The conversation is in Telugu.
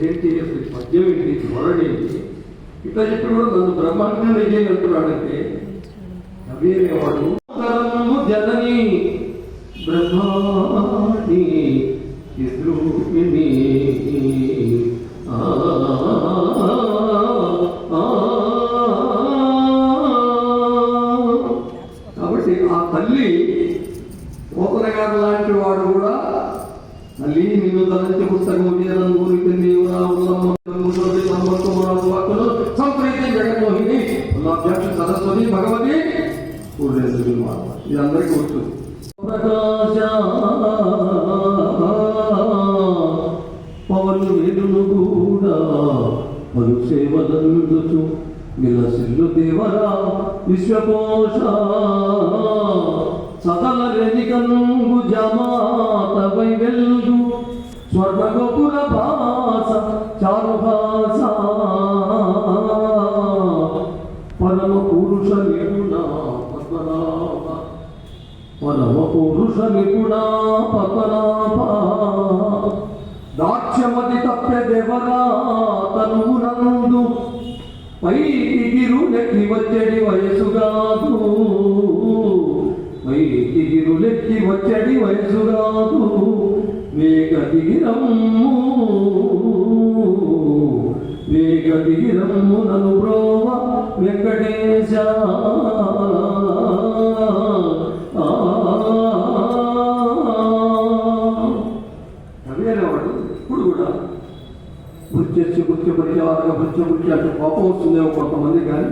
ఏంటి అసలు పద్యం ఏంటి, ధోరణి ఇట్లా చెప్పి కూడా నన్ను బ్రహ్మాండం చేయగలుగుతున్నాడంటే కవి అనేవాడు జనని బ్రహ్మాణి ఇద్రూపిణి కాబట్టి ఆ తల్లి పోతన గారు లాంటి వాడు కూడా తల్లి నేను తలంచి పుస్తకం సంప్రీతి జగన్మోహిని అధ్యక్ష సరస్వతి భగవతి పూర్ణేశ్వరి ఇది అందరికీ వచ్చు. పవను వేలును కూడా పలు సేవలందుచు విలసిల్లు దేవరా విశ్వకోశ సకల రేణికనుంగు జమాత వైవెల్గు స్వర్ణగోపుర భాస చారుభాస పరమ పురుష నిపుణ పద్మనాభ పరమ పురుష నిపుణ పద్మనాభ దాక్ష్యమతి తప్పె దేవరా తనునందు పైకి గిరులెక్కి వచ్చడి వయసుగాదు పైకి గిరులెక్కి వచ్చడి వయసుగాదు వేగదిగిరమ్ము నను బ్రోవ వెంకటేశ కవినేవాడు ఇప్పుడు కూడా భృత్యస్య భృత్య పరిచారక భృత్య భృత్య అంటే కోపం వస్తుందేమో కొంతమంది కానీ